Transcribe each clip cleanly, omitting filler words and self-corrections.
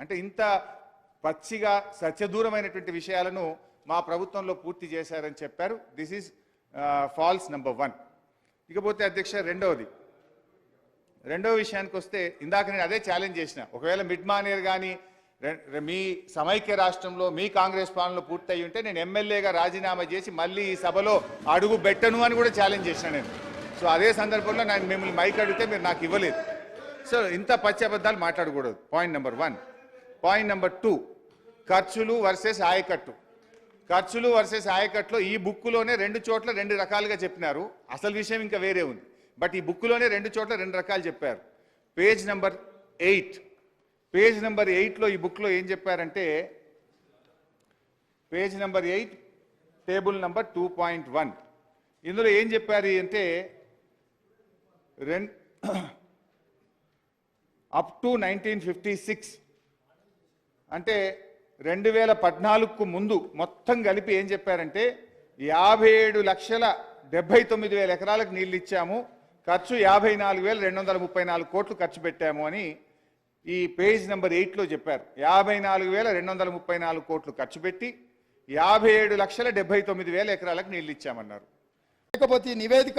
అంటే ఇంత పచ్చిగా సత్యదూరమైనటువంటి విషయాలను మా ప్రభుత్వంలో పూర్తి చేశారని చెప్పారు. This is false number 1. ఇకపోతే అధ్యక్ష రెండో విషయానికి వస్తే, ఇందాక నేను అదే ఛాలెంజ్ చేసిన, ఒకవేళ మిడ్ మానేర్ కానీ మీ సమైక్య రాష్ట్రంలో మీ కాంగ్రెస్ పాలనలో పూర్తయి ఉంటే నేను ఎమ్మెల్యేగా రాజీనామా చేసి మళ్ళీ ఈ సభలో అడుగు పెట్టను అని కూడా ఛాలెంజ్ చేసిన నేను. సో అదే సందర్భంలో నేను మిమ్మల్ని మైక్ అడిగితే మీరు నాకు ఇవ్వలేదు. సో ఇంత పచ్చి అబద్ధాలు మాట్లాడకూడదు. Point number 1. పాయింట్ నెంబర్ 2, ఖర్చులు వర్సెస్ ఆయకట్టు. ఖర్చులు వర్సెస్ ఆయకట్టులో ఈ బుక్కులోనే 2 చోట్ల 2 రకాలుగా చెప్పినారు. అసలు విషయం ఇంకా వేరే ఉంది. బట్ ఈ బుక్కులోనే 2 చోట్ల 2 రకాలు చెప్పారు. పేజ్ నెంబర్ 8లో ఈ బుక్లో ఏం చెప్పారంటే, పేజ్ నెంబర్ 8 టేబుల్ నెంబర్ 2.1 ఇందులో ఏం చెప్పారు అంటే, అప్ టు 1956 అంటే 2014కు ముందు మొత్తం కలిపి ఏం చెప్పారంటే 57,79,000 ఎకరాలకు నీళ్ళు ఇచ్చాము, ఖర్చు 54,234 కోట్లు ఖర్చు పెట్టాము అని ఈ పేజ్ నెంబర్ 8లో చెప్పారు. 54,234 కోట్లు ఖర్చు పెట్టి 57,79,000 ఎకరాలకు నీళ్ళు ఇచ్చామన్నారు. లేకపోతే ఈ నివేదిక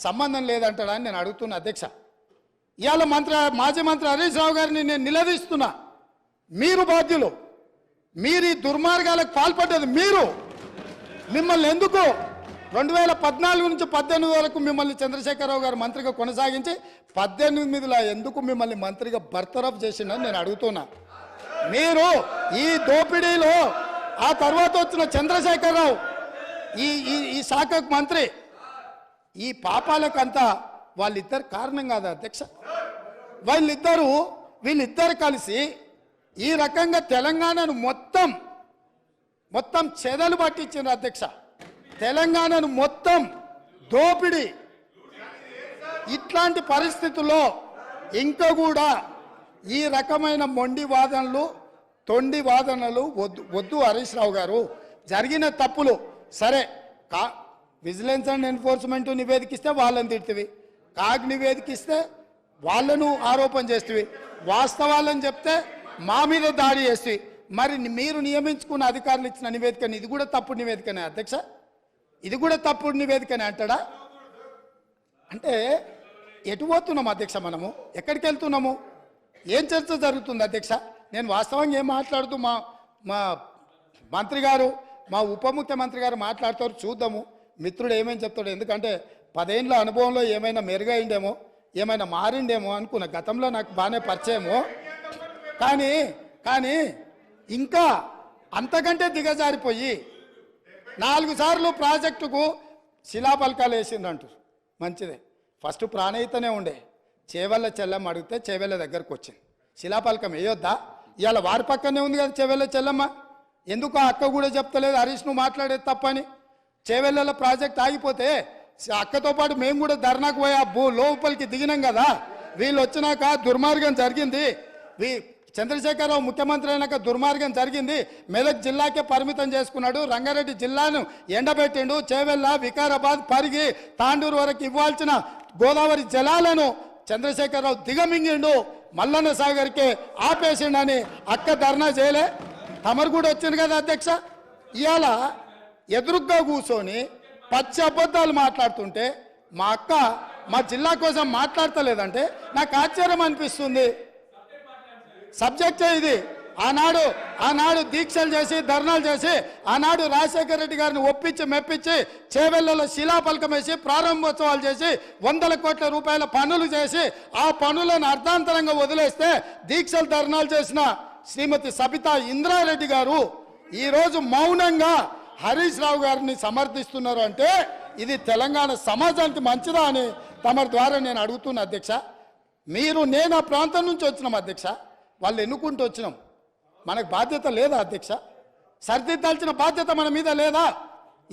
సంబంధం లేదంటాడని నేను అడుగుతున్నా అధ్యక్ష. ఇవాళ మాజీ మంత్రి హరీష్ రావు గారిని నేను నిలదీస్తున్నా. మీరు బాధ్యులు, మీరు ఈ దుర్మార్గాలకు పాల్పడ్డది మీరు. మిమ్మల్ని ఎందుకు 2014 నుంచి 18 వరకు మిమ్మల్ని చంద్రశేఖరరావు గారు మంత్రిగా కొనసాగించి 18లో ఎందుకు మిమ్మల్ని మంత్రిగా బర్తరఫ్ చేసిందని నేను అడుగుతున్నా. మీరు ఈ దోపిడీలో ఆ తర్వాత వచ్చిన చంద్రశేఖరరావు ఈ శాఖకు మంత్రి, ఈ పాపాలకంతా వాళ్ళిద్దరు కారణం కాదా అధ్యక్ష? వీళ్ళిద్దరు కలిసి ఈ రకంగా తెలంగాణను మొత్తం చెదలు పట్టించారు అధ్యక్ష. తెలంగాణను మొత్తం దోపిడి. ఇట్లాంటి పరిస్థితుల్లో ఇంకా కూడా ఈ రకమైన మొండి వాదనలు, తొండి వాదనలు వద్దు హరీష్ రావు గారు. జరిగిన తప్పులు సరే, విజిలెన్స్ అండ్ ఎన్ఫోర్స్మెంట్ నివేదికిస్తే వాళ్ళని తిడుతుంది, కాగ్ నివేదికిస్తే వాళ్ళను ఆరోపణ చేస్తుంది, వాస్తవాలను చెప్తే మా మీద దాడి చేస్తుంది. మరి మీరు నియమించుకున్న అధికారులు ఇచ్చిన నివేదికని ఇది కూడా తప్పుడు నివేదికనే అధ్యక్ష? ఇది కూడా తప్పుడు నివేదికనే అంటాడా? అంటే ఎటు పోతున్నాం అధ్యక్ష? మనము ఎక్కడికి వెళ్తున్నాము? ఏం చర్చ జరుగుతుంది అధ్యక్ష? నేను వాస్తవంగా ఏం మాట్లాడుతూ మా మంత్రి గారు, మా ఉప ముఖ్యమంత్రి గారు మాట్లాడతారు, చూద్దాము మిత్రుడు ఏమేమి చెప్తాడు. ఎందుకంటే 10 ఏళ్ళ అనుభవంలో ఏమైనా మెరుగైండేమో, ఏమైనా మారిండేమో అనుకున్న. గతంలో నాకు బాగానే పరిచయమో, కానీ ఇంకా అంతకంటే దిగజారిపోయి 4 సార్లు ప్రాజెక్టుకు శిలాపలకాలు వేసిందంటారు. మంచిదే, ఫస్ట్ ప్రాణహితనే ఉండే, చేవెళ్ళ చెల్లమ్మ అడిగితే చేవెళ్ళ దగ్గరకు వచ్చింది. శిలాపలకం వేయొద్దా? ఇవాళ వారి పక్కనే ఉంది కదా చేవెళ్ళ చెల్లమ్మ. ఎందుకు ఆ అక్క కూడా చెప్తలేదు హరీష్ నువ్వు మాట్లాడేది తప్పని? చేవెళ్ళ ప్రాజెక్ట్ ఆగిపోతే అక్కతో పాటు మేము కూడా ధర్నాకు పోయి లోపలికి దిగినాం కదా. వీళ్ళు వచ్చినాక దుర్మార్గం జరిగింది, చంద్రశేఖరరావు ముఖ్యమంత్రి అయినాక దుర్మార్గం జరిగింది. మెదక్ జిల్లాకే పరిమితం చేసుకున్నాడు, రంగారెడ్డి జిల్లాను ఎండబెట్టిండు, చేవెళ్ళ, వికారాబాద్, పరిగి, తాండూరు వరకు ఇవ్వాల్సిన గోదావరి జలాలను చంద్రశేఖరరావు దిగమింగిండు, మల్లన్న సాగర్కే ఆపేసిండని అక్క ధర్నా చేయలే. తమరు కూడా వచ్చింది కదా అధ్యక్ష. ఇవాళ ఎదురుగ్గా కూర్చొని పచ్చి అబద్ధాలు మాట్లాడుతుంటే మా అక్క మా జిల్లా కోసం మాట్లాడతలేదంటే నాకు ఆశ్చర్యం అనిపిస్తుంది. సబ్జెక్టే ఇది. ఆనాడు దీక్షలు చేసి ధర్నాలు చేసి ఆనాడు రాజశేఖర రెడ్డి గారిని ఒప్పించి మెప్పించి చేవెళ్లలో శిలాపలకం వేసి ప్రారంభోత్సవాలు చేసి 100 కోట్ల రూపాయల పనులు చేసి ఆ పనులను అర్ధాంతరంగా వదిలేస్తే దీక్షలు ధర్నాలు చేసిన శ్రీమతి సబితా ఇంద్రారెడ్డి గారు ఈరోజు మౌనంగా హరీష్ రావు గారిని సమర్థిస్తున్నారు. అంటే ఇది తెలంగాణ సమాజానికి మంచిదా అని తమరి ద్వారా నేను అడుగుతున్నా అధ్యక్ష. నేను ఆ ప్రాంతం నుంచి వచ్చినాం అధ్యక్ష, వాళ్ళు ఎన్నుకుంటూ వచ్చినాం. మనకు బాధ్యత లేదా అధ్యక్ష? సరిదిద్దాల్సిన బాధ్యత మన మీద లేదా?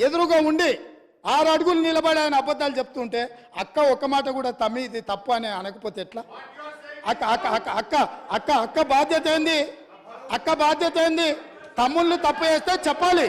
ఎదురుగా ఉండి 6 అడుగులు నిలబడి ఆయన అబద్ధాలు చెప్తుంటే అక్క ఒక్క మాట కూడా తమ్మి ఇది తప్పు అని అనకపోతే ఎట్లా? అక్క బాధ్యత ఏంది? తమ్ముళ్ళు తప్పు చేస్తే చెప్పాలి.